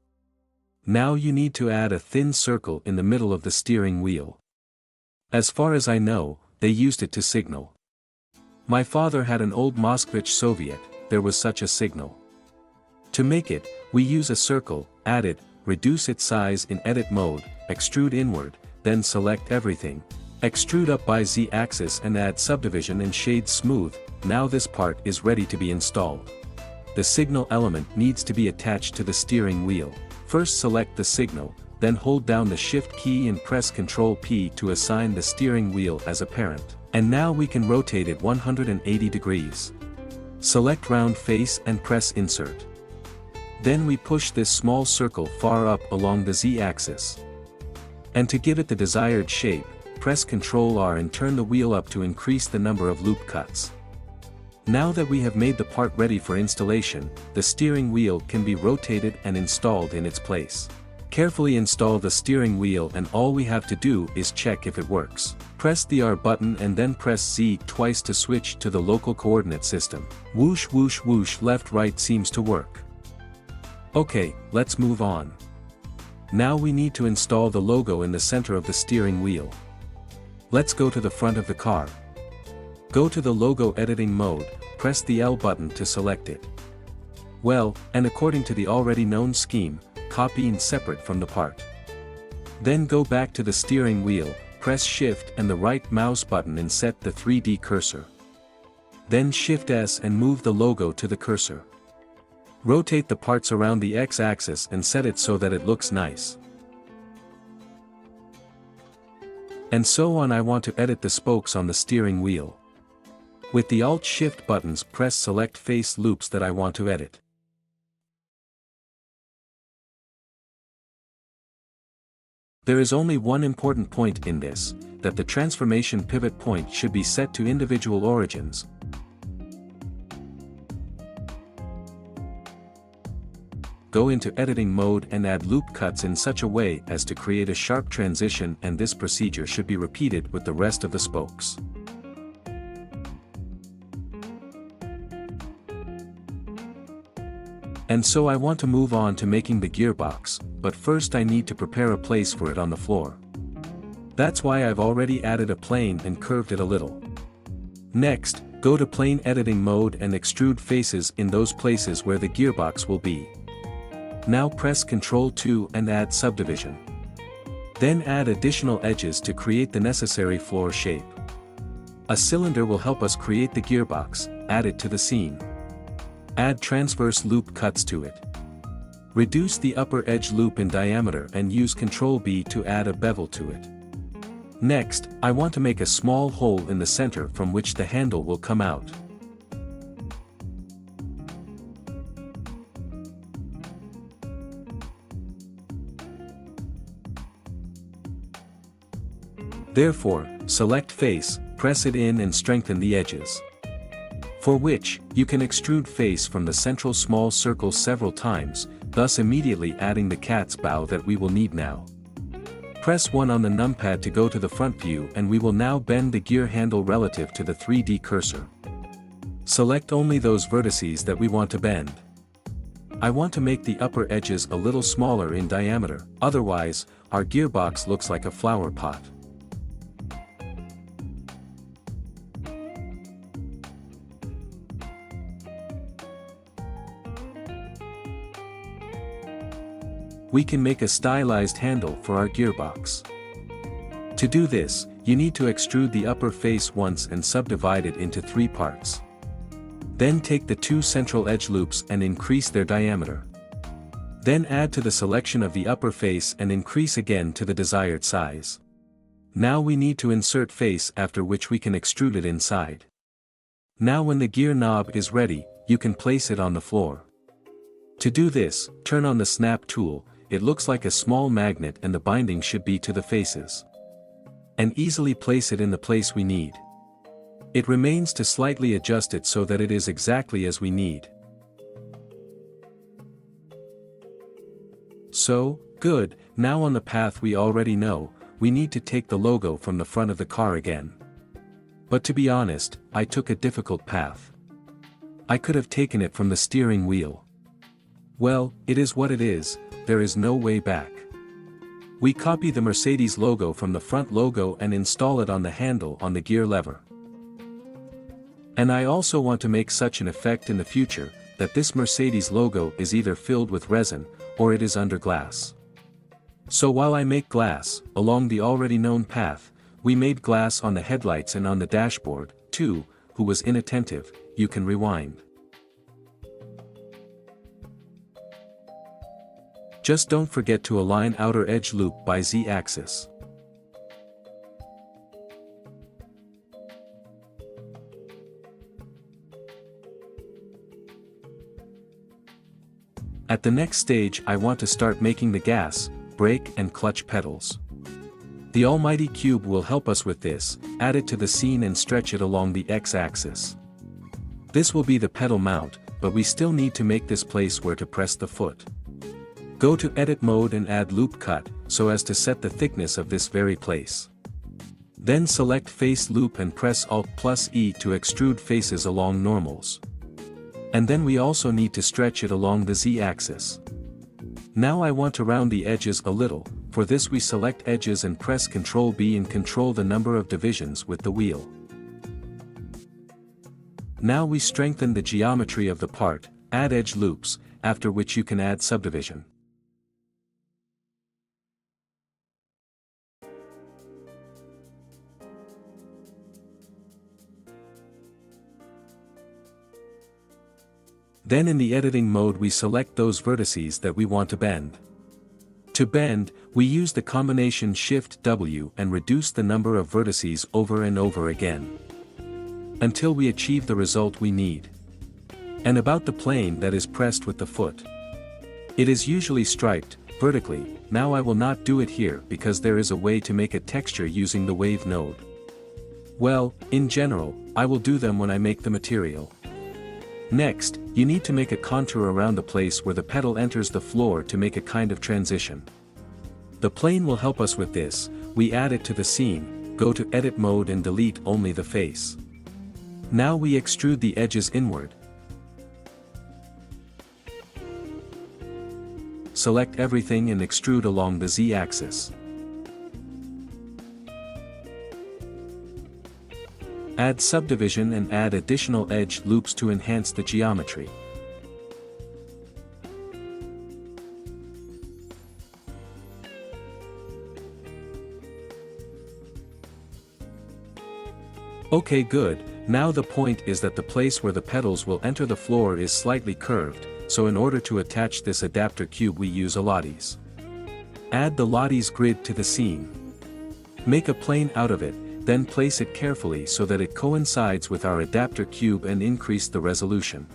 Now you need to add a thin circle in the middle of the steering wheel. As far as I know, they used it to signal. My father had an old Moskvich Soviet, there was such a signal. To make it, we use a circle, add it, reduce its size in edit mode, extrude inward, then select everything, extrude up by Z-axis and add subdivision and shade smooth. Now this part is ready to be installed. The signal element needs to be attached to the steering wheel. First select the signal, then hold down the Shift key and press Ctrl+P to assign the steering wheel as a parent. And now we can rotate it 180 degrees. Select round face and press insert. Then we push this small circle far up along the Z-axis. And to give it the desired shape, press Ctrl R and turn the wheel up to increase the number of loop cuts. Now that we have made the part ready for installation, the steering wheel can be rotated and installed in its place. Carefully install the steering wheel and all we have to do is check if it works. Press the R button and then press Z twice to switch to the local coordinate system. Whoosh whoosh whoosh, left right seems to work. Okay, let's move on. Now we need to install the logo in the center of the steering wheel. Let's go to the front of the car. Go to the logo editing mode, press the L button to select it. Well, and according to the already known scheme, copying separate from the part. Then go back to the steering wheel, press Shift and the right mouse button and set the 3D cursor. Then Shift S and move the logo to the cursor. Rotate the parts around the X-axis and set it so that it looks nice. And so on. I want to edit the spokes on the steering wheel. With the Alt-Shift buttons, press select face loops that I want to edit. There is only one important point in this, that the transformation pivot point should be set to individual origins. Go into editing mode and add loop cuts in such a way as to create a sharp transition, and this procedure should be repeated with the rest of the spokes. And so I want to move on to making the gearbox, but first I need to prepare a place for it on the floor. That's why I've already added a plane and curved it a little. Next, go to plane editing mode and extrude faces in those places where the gearbox will be. Now press Ctrl 2 and add subdivision. Then add additional edges to create the necessary floor shape. A cylinder will help us create the gearbox, add it to the scene. Add transverse loop cuts to it. Reduce the upper edge loop in diameter and use Ctrl B to add a bevel to it. Next, I want to make a small hole in the center from which the handle will come out. Therefore, select face, press it in and strengthen the edges. For which, you can extrude face from the central small circle several times, thus immediately adding the cat's bow that we will need now. Press 1 on the numpad to go to the front view and we will now bend the gear handle relative to the 3D cursor. Select only those vertices that we want to bend. I want to make the upper edges a little smaller in diameter, otherwise, our gearbox looks like a flower pot. We can make a stylized handle for our gearbox. To do this, you need to extrude the upper face once and subdivide it into 3 parts. Then take the 2 central edge loops and increase their diameter. Then add to the selection of the upper face and increase again to the desired size. Now we need to insert face, after which we can extrude it inside. Now when the gear knob is ready, you can place it on the floor. To do this, turn on the snap tool. It looks like a small magnet and the binding should be to the faces. And easily place it in the place we need. It remains to slightly adjust it so that it is exactly as we need. So, good, now on the path we already know, we need to take the logo from the front of the car again. But to be honest, I took a difficult path. I could have taken it from the steering wheel. Well, it is what it is. There is no way back. We copy the Mercedes logo from the front logo and install it on the handle on the gear lever. And I also want to make such an effect in the future, that this Mercedes logo is either filled with resin, or it is under glass. So while I make glass, along the already known path, we made glass on the headlights and on the dashboard, too. Who was inattentive, you can rewind. Just don't forget to align outer edge loop by Z-axis. At the next stage I want to start making the gas, brake and clutch pedals. The almighty cube will help us with this. Add it to the scene and stretch it along the x-axis. This will be the pedal mount, but we still need to make this place where to press the foot. Go to edit mode and add loop cut, so as to set the thickness of this very place. Then select face loop and press Alt+E to extrude faces along normals. And then we also need to stretch it along the z-axis. Now I want to round the edges a little. For this we select edges and press Ctrl B and control the number of divisions with the wheel. Now we strengthen the geometry of the part, add edge loops, after which you can add subdivision. Then in the editing mode we select those vertices that we want to bend. To bend, we use the combination Shift W and reduce the number of vertices over and over again, until we achieve the result we need. And about the plane that is pressed with the foot. It is usually striped, vertically. Now I will not do it here because there is a way to make a texture using the wave node. Well, in general, I will do them when I make the material. Next, you need to make a contour around the place where the pedal enters the floor to make a kind of transition. The plane will help us with this. We add it to the scene, go to edit mode and delete only the face. Now we extrude the edges inward. Select everything and extrude along the z-axis. Add subdivision and add additional edge loops to enhance the geometry. Okay, good. Now the point is that the place where the pedals will enter the floor is slightly curved, so in order to attach this adapter cube we use a lattice. Add the lattice grid to the scene. Make a plane out of it, then place it carefully so that it coincides with our adapter cube and increase the resolution.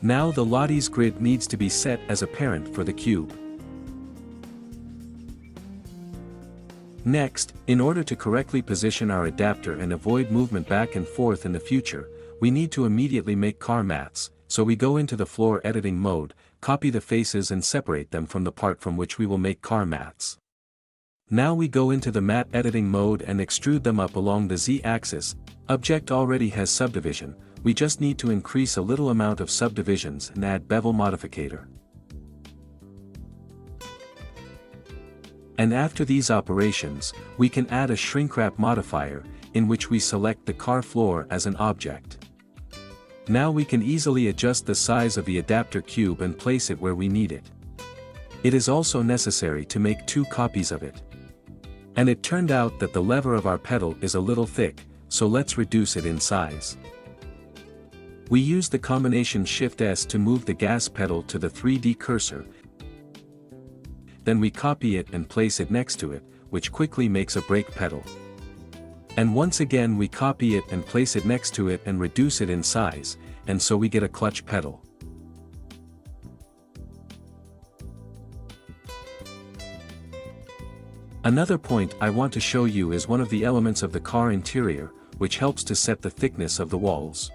Now the lattice grid needs to be set as a parent for the cube. Next, in order to correctly position our adapter and avoid movement back and forth in the future, we need to immediately make car mats, so we go into the floor editing mode, copy the faces and separate them from the part from which we will make car mats. Now we go into the matte editing mode and extrude them up along the z-axis. Object already has subdivision, we just need to increase a little amount of subdivisions and add bevel modifier. And after these operations, we can add a shrinkwrap modifier, in which we select the car floor as an object. Now we can easily adjust the size of the adapter cube and place it where we need it. It is also necessary to make 2 copies of it. And it turned out that the lever of our pedal is a little thick, so let's reduce it in size. We use the combination Shift S to move the gas pedal to the 3D cursor. Then we copy it and place it next to it, which quickly makes a brake pedal. And once again we copy it and place it next to it and reduce it in size, and so we get a clutch pedal. Another point I want to show you is one of the elements of the car interior, which helps to set the thickness of the walls.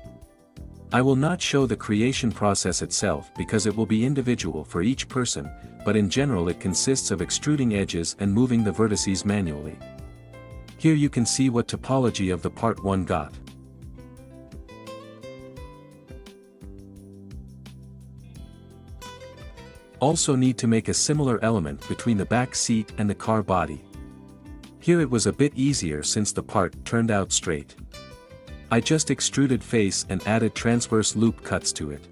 I will not show the creation process itself because it will be individual for each person, but in general it consists of extruding edges and moving the vertices manually. Here you can see what topology of the part 1 got. Also need to make a similar element between the back seat and the car body. Here it was a bit easier since the part turned out straight. I just extruded face and added transverse loop cuts to it.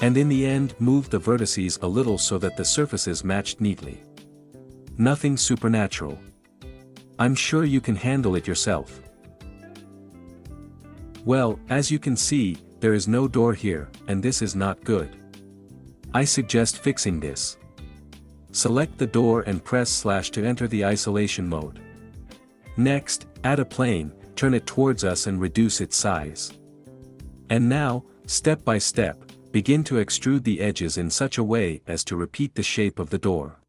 And in the end moved the vertices a little so that the surfaces matched neatly. Nothing supernatural. I'm sure you can handle it yourself. Well, as you can see, there is no door here, and this is not good. I suggest fixing this. Select the door and press / to enter the isolation mode. Next, add a plane, turn it towards us and reduce its size. And now, step by step, begin to extrude the edges in such a way as to repeat the shape of the door.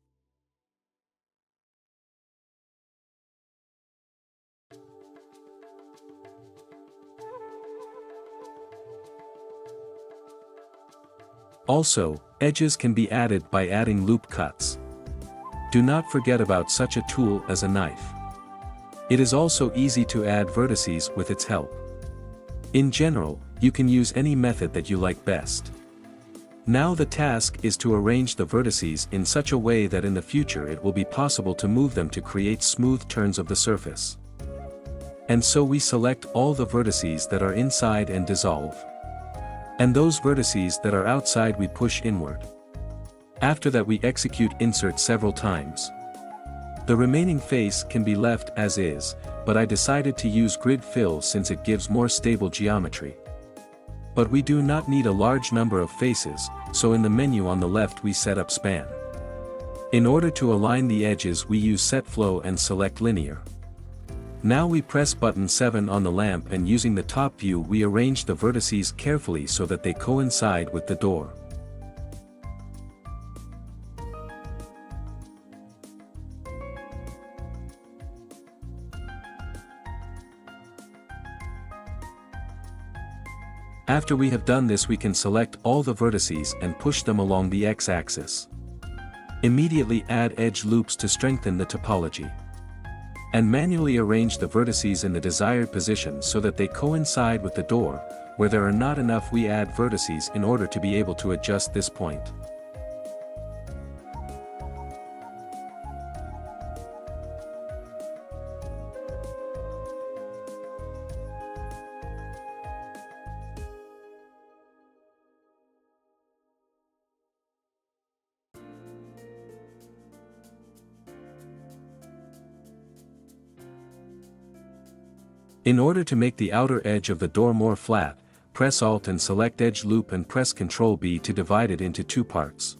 Also, edges can be added by adding loop cuts. Do not forget about such a tool as a knife. It is also easy to add vertices with its help. In general, you can use any method that you like best. Now the task is to arrange the vertices in such a way that in the future it will be possible to move them to create smooth turns of the surface. And so we select all the vertices that are inside and dissolve. And those vertices that are outside we push inward. After that we execute insert several times. The remaining face can be left as is, but I decided to use grid fill since it gives more stable geometry. But we do not need a large number of faces, so in the menu on the left we set up span. In order to align the edges we use set flow and select linear. Now we press button 7 on the lamp and using the top view we arrange the vertices carefully so that they coincide with the door. After we have done this we can select all the vertices and push them along the x-axis. Immediately add edge loops to strengthen the topology. And manually arrange the vertices in the desired position so that they coincide with the door. Where there are not enough we add vertices in order to be able to adjust this point. In order to make the outer edge of the door more flat, press Alt and select Edge Loop and press Ctrl B to divide it into two parts.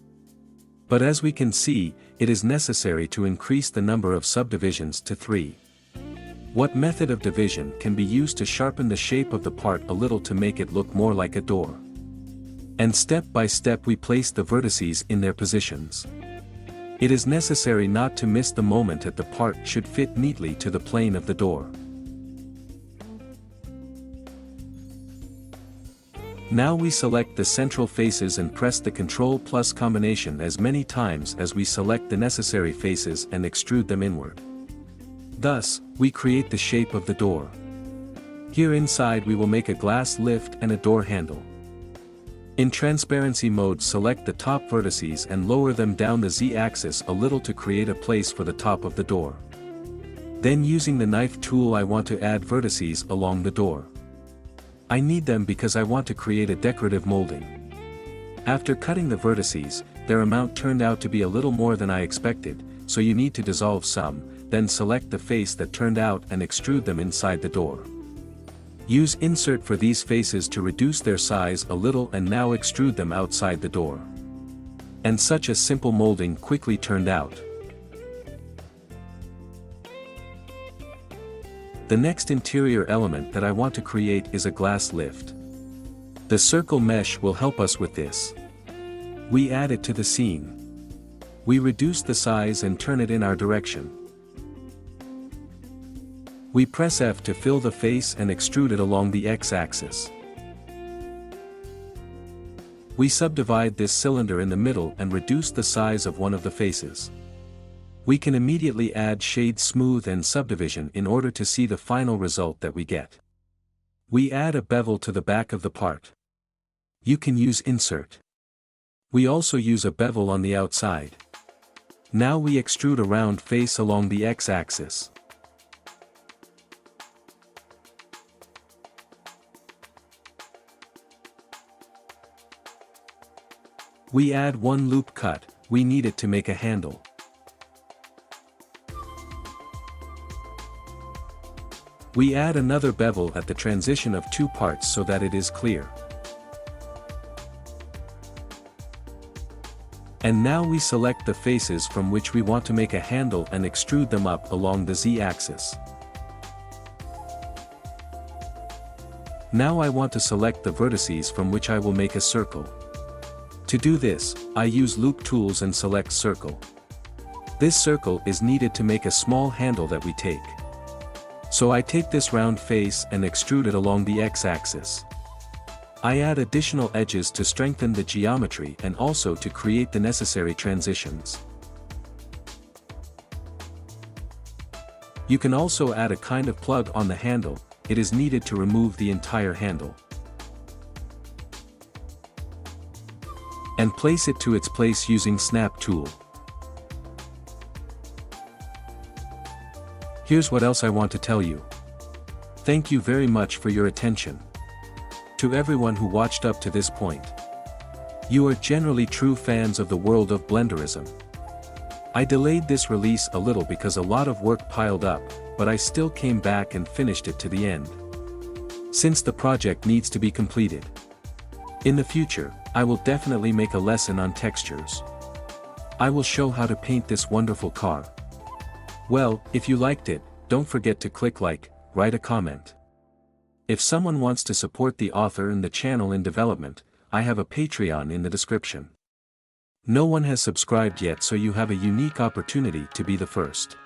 But as we can see, it is necessary to increase the number of subdivisions to 3. What method of division can be used to sharpen the shape of the part a little to make it look more like a door? And step by step we place the vertices in their positions. It is necessary not to miss the moment that the part should fit neatly to the plane of the door. Now we select the central faces and press the Ctrl+ combination as many times as we select the necessary faces and extrude them inward. Thus, we create the shape of the door. Here inside we will make a glass lift and a door handle. In transparency mode select the top vertices and lower them down the Z-axis a little to create a place for the top of the door. Then using the knife tool I want to add vertices along the door. I need them because I want to create a decorative molding. After cutting the vertices, their amount turned out to be a little more than I expected, so you need to dissolve some, then select the face that turned out and extrude them inside the door. Use insert for these faces to reduce their size a little and now extrude them outside the door. And such a simple molding quickly turned out. The next interior element that I want to create is a glass lift. The circle mesh will help us with this. We add it to the scene. We reduce the size and turn it in our direction. We press F to fill the face and extrude it along the x-axis. We subdivide this cylinder in the middle and reduce the size of one of the faces. We can immediately add shade smooth and subdivision in order to see the final result that we get. We add a bevel to the back of the part. You can use insert. We also use a bevel on the outside. Now we extrude a round face along the x-axis. We add one loop cut, we need it to make a handle. We add another bevel at the transition of two parts so that it is clear. And now we select the faces from which we want to make a handle and extrude them up along the Z-axis. Now I want to select the vertices from which I will make a circle. To do this, I use loop tools and select circle. This circle is needed to make a small handle that we take. So I take this round face and extrude it along the x-axis. I add additional edges to strengthen the geometry and also to create the necessary transitions. You can also add a kind of plug on the handle, it is needed to remove the entire handle. And place it to its place using snap tool. Here's what else I want to tell you. Thank you very much for your attention. To everyone who watched up to this point. You are generally true fans of the world of Blenderizm. I delayed this release a little because a lot of work piled up, but I still came back and finished it to the end. Since the project needs to be completed. In the future, I will definitely make a lesson on textures. I will show how to paint this wonderful car. Well, if you liked it, don't forget to click like, write a comment. If someone wants to support the author and the channel in development, I have a Patreon in the description. No one has subscribed yet, so you have a unique opportunity to be the first.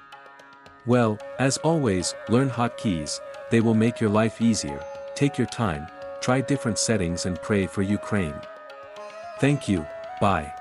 Well, as always, learn hotkeys, they will make your life easier. Take your time, try different settings and pray for Ukraine. Thank you, bye.